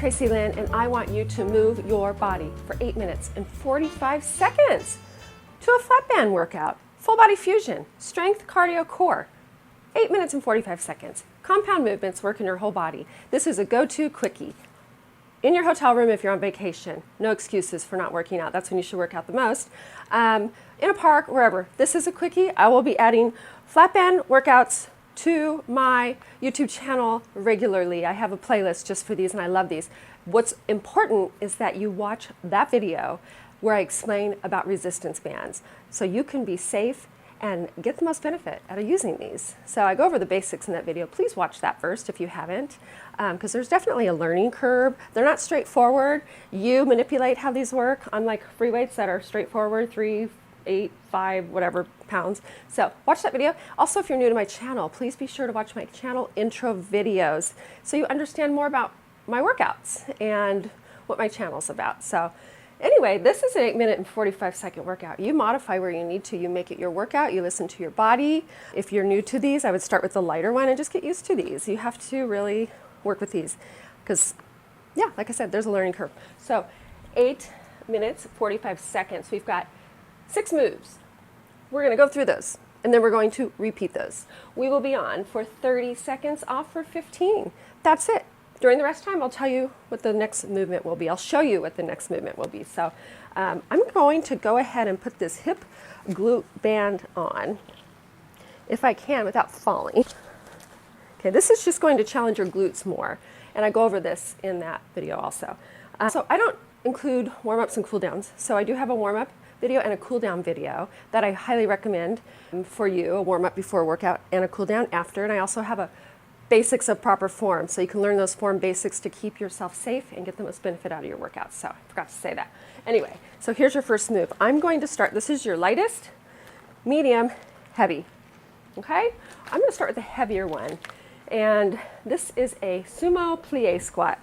Tracy Lynn, and I want you to move your body for 8 minutes and 45 seconds to a flat band workout, full body fusion, strength, cardio, core. 8 minutes and 45 seconds. Compound movements work in your whole body. This is a go-to quickie. In your hotel room if you're on vacation. No excuses for not working out. That's when you should work out the most. In a park, wherever. This is a quickie. I will be adding flat band workouts to my YouTube channel regularly. I have a playlist just for these and I love these. What's important is that you watch that video where I explain about resistance bands so you can be safe and get the most benefit out of using these. So I go over the basics in that video. Please watch that first if you haven't, because there's definitely a learning curve. They're not straightforward. You manipulate how these work, unlike free weights that are straightforward, 3, 8, 5, whatever pounds. So watch that video. Also, if you're new to my channel, please be sure to watch my channel intro videos so you understand more about my workouts and what my channel's about. So anyway, this is an 8 minute and 45 second workout. You modify where you need to. You make it your workout. You listen to your body. If you're new to these, I would start with the lighter one and just get used to these. You have to really work with these because, yeah, like I said, there's a learning curve. So 8 minutes, 45 seconds. We've got 6 moves. We're going to go through those and then we're going to repeat those. We will be on for 30 seconds, off for 15. That's it. During the rest of the time, I'll tell you what the next movement will be. I'll show you what the next movement will be. So I'm going to go ahead and put this hip glute band on, if I can, without falling. Okay, this is just going to challenge your glutes more. And I go over this in that video also. So I don't include warm-ups and cool-downs. So I do have a warm-up video and a cool-down video that I highly recommend for you, a warm-up before a workout and a cool-down after. And I also have a basics of proper form, so you can learn those form basics to keep yourself safe and get the most benefit out of your workouts. So I forgot to say that. Anyway, so here's your first move. I'm going to start, this is your lightest, medium, heavy. Okay? I'm going to start with the heavier one. And this is a sumo plie squat.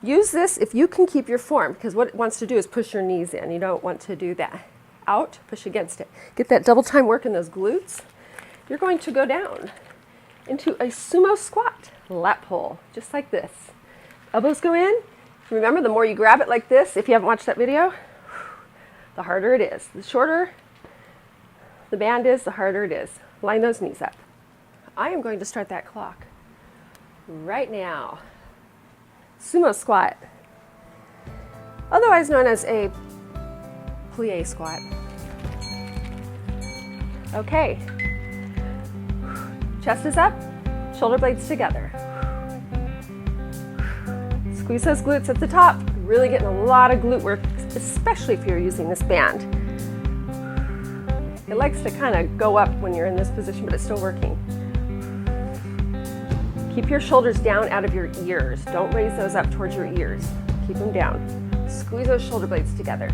Use this if you can keep your form, because what it wants to do is push your knees in. You don't want to do that. Out, push against it. Get that double time work in those glutes. You're going to go down into a sumo squat, lat pull, just like this. Elbows go in. Remember, the more you grab it like this, if you haven't watched that video, the harder it is. The shorter the band is, the harder it is. Line those knees up. I am going to start that clock right now. Sumo squat, otherwise known as a plie squat. Okay. Chest is up, shoulder blades together. Squeeze those glutes at the top. Really getting a lot of glute work, especially if you're using this band. It likes to kind of go up when you're in this position, but it's still working. Keep your shoulders down out of your ears. Don't raise those up towards your ears. Keep them down. Squeeze those shoulder blades together.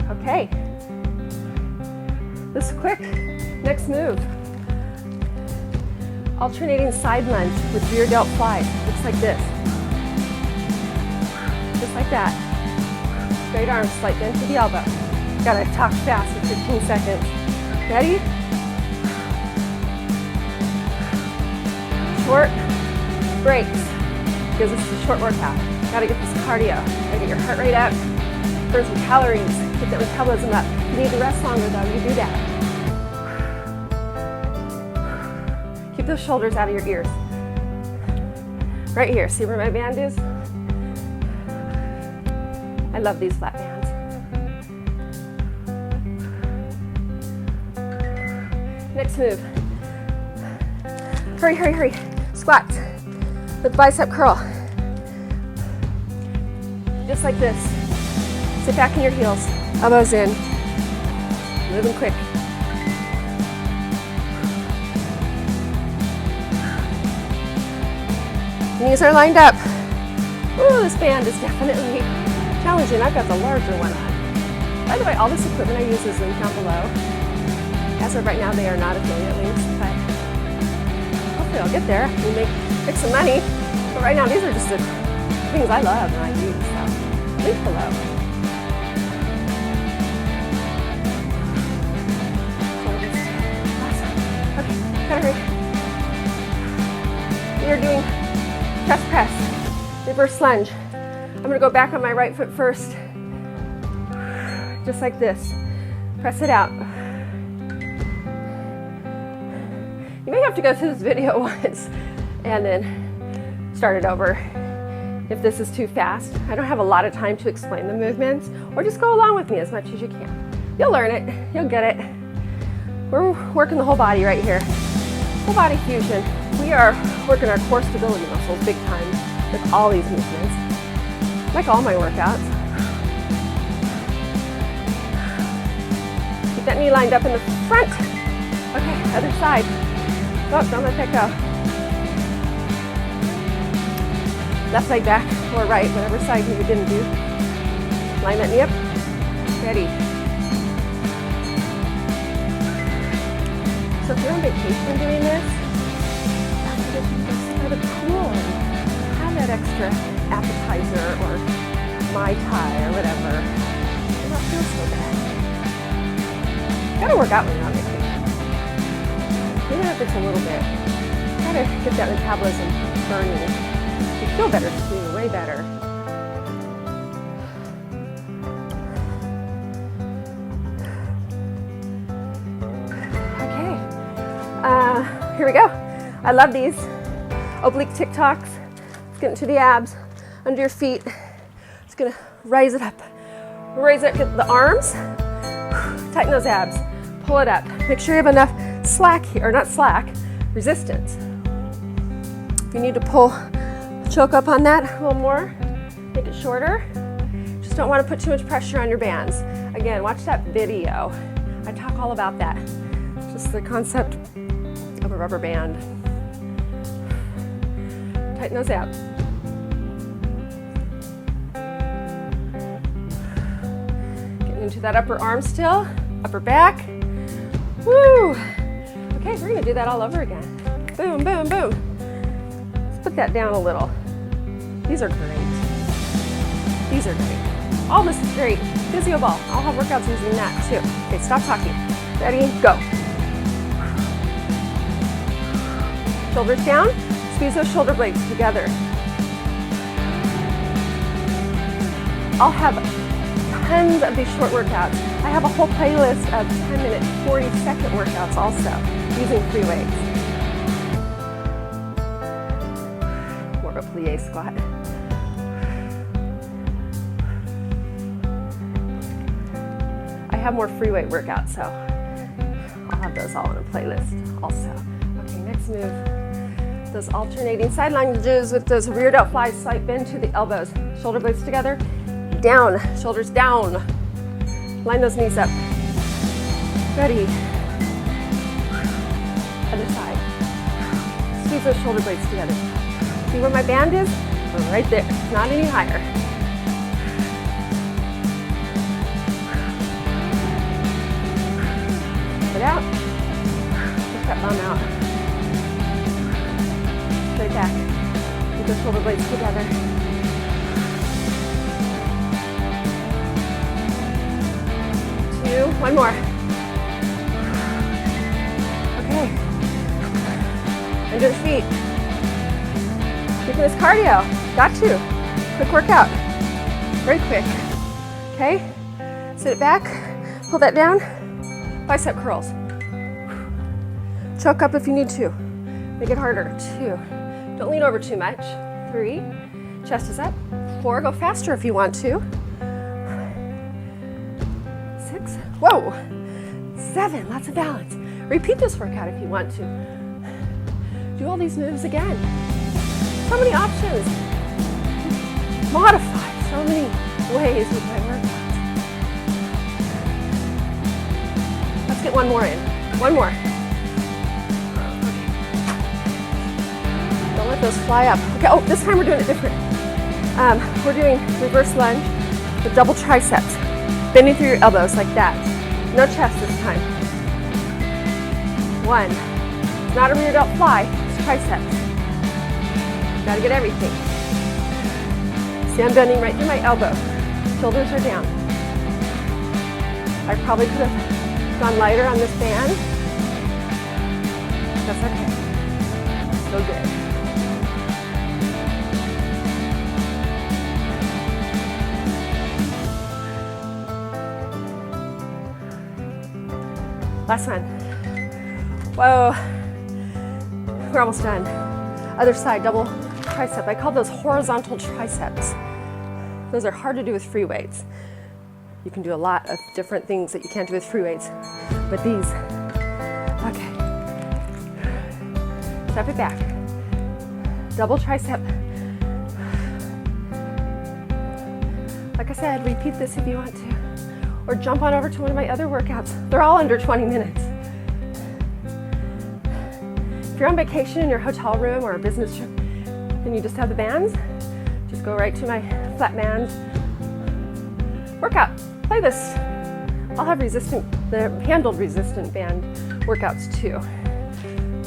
Okay. This is quick. Next move. Alternating side lunge with rear delt plie. Looks like this. Just like that. Straight arms, slight bend to the elbow. Gotta talk fast for 15 seconds. Ready? Short breaks. Gives us a short workout. Gotta get this cardio. Gotta get your heart rate up. Burn some calories. Get that metabolism up. If you need to rest longer though, you do that. Keep those shoulders out of your ears. Right here, see where my band is? I love these flat bands. Next move. Hurry, hurry, hurry. Squat with bicep curl. Just like this. Sit back in your heels, elbows in. Moving quick. Knees are lined up. Ooh, this band is definitely challenging. I've got the larger one on. By the way, all this equipment I use is linked down below. As of right now, they are not affiliate links, but hopefully I'll get there and make some money. But right now, these are just the things I love and I use, so link below. Awesome. Okay, gotta hurry. We are doing chest press. reverse lunge. I'm gonna go back on my right foot first, just like this. Press it out. You may have to go through this video once and then start it over if this is too fast. I don't have a lot of time to explain the movements, or just go along with me as much as you can. You'll learn it, you'll get it. We're working the whole body right here. Whole body fusion. We are working our core stability muscles big time with all these movements, like all my workouts. Keep that knee lined up in the front. Okay, other side. Oh, don't let that go. Left side back or right, whatever side you didn't do. Line that knee up. Ready. So if you're on vacation doing this, that's good. You can go to the pool and have that extra appetizer or Mai Tai or whatever. It don't feel so bad. You gotta work out when you're on vacation. Even if it's a little bit. Gotta get that metabolism burning. You feel better too, way better. Okay, here we go. I love these oblique TikToks. Let's get into the abs, under your feet. Just gonna raise it up. Raise it, get the arms. Tighten those abs. Pull it up. Make sure you have enough slack here, or not slack, resistance. If you need to pull, choke up on that a little more, make it shorter. Just don't want to put too much pressure on your bands. Again, watch that video. I talk all about that. Just the concept of a rubber band. Tighten those abs. Getting into that upper arm still, upper back. Woo! Okay, we're gonna do that all over again. Boom, boom, boom. Let's put that down a little. These are great. These are great. All this is great. Physio ball. I'll have workouts using that too. Okay, stop talking. Ready, go. Shoulders down. Squeeze those shoulder blades together. I'll have tons of these short workouts. I have a whole playlist of 10-minute, 40-second workouts also, using free weights. More of a plie squat. I have more free weight workouts, so I'll have those all in a playlist also. Okay, next move. Those alternating side lunges with those rear delt flies, slight bend to the elbows. Shoulder blades together. Down, shoulders down. Line those knees up. Ready. Other side. Squeeze those shoulder blades together. See where my band is? Right there. Not any higher. Get out. Push that bum out. Straight back. Keep those shoulder blades together. One more. Okay. Under the feet. Keeping this cardio. Got to. Quick workout. Very quick. Okay. Sit it back. Pull that down. Bicep curls. Choke up if you need to. Make it harder. 2. Don't lean over too much. 3. Chest is up. 4. Go faster if you want to. Whoa, 7, lots of balance. Repeat this workout if you want to. Do all these moves again. So many options. Modify so many ways with my workouts. Let's get one more in. One more. Don't let those fly up. Okay, oh, this time we're doing it different. We're doing reverse lunge with double triceps. Bending through your elbows like that. No chest this time. 1. It's not a rear delt fly, it's triceps. Gotta get everything. See, I'm bending right through my elbow. Shoulders are down. I probably could have gone lighter on this band. That's okay. So good. Last one. Whoa. We're almost done. Other side, double tricep. I call those horizontal triceps. Those are hard to do with free weights. You can do a lot of different things that you can't do with free weights, but these, okay. Step it back. Double tricep. Like I said, repeat this if you want to, or jump on over to one of my other workouts. They're all under 20 minutes. If you're on vacation in your hotel room or a business trip and you just have the bands, just go right to my flat bands workout. Play this. I'll have the handled resistant band workouts too.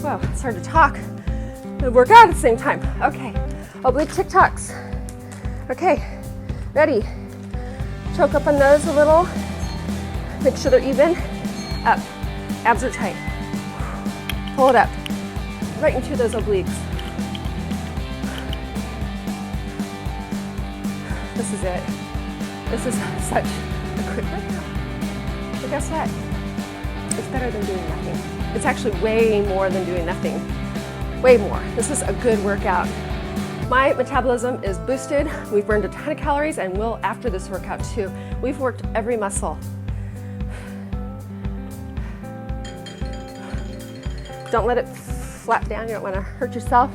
Whoa, it's hard to talk and work out at the same time. Okay, oblique tic-tacs. Okay, ready. Choke up on those a little. Make sure they're even. Up. Abs are tight. Pull it up. Right into those obliques. This is it. This is such a quick workout. But guess what? It's better than doing nothing. It's actually way more than doing nothing. Way more. This is a good workout. My metabolism is boosted. We've burned a ton of calories and will after this workout too. We've worked every muscle. Don't let it flap down. You don't want to hurt yourself.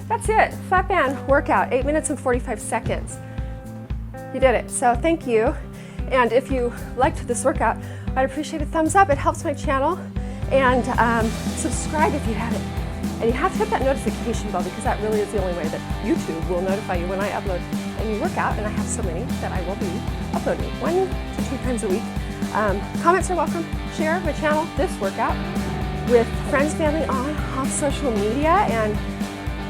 That's it. Flat band workout, 8 minutes and 45 seconds. You did it. So thank you. And if you liked this workout, I'd appreciate a thumbs up. It helps my channel. And subscribe if you haven't. And you have to hit that notification bell because that really is the only way that YouTube will notify you when I upload a new workout. And I have so many that I will be uploading 1 to 2 times a week. Comments are welcome. Share my channel, this workout, with friends, family, off social media, and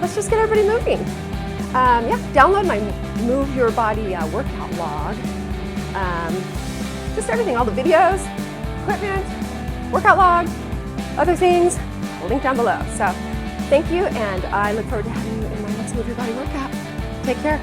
let's just get everybody moving. Yeah, download my Move Your Body workout log. Just everything, all the videos, equipment, workout log, other things, link down below. So thank you, and I look forward to having you in my next Move Your Body workout. Take care.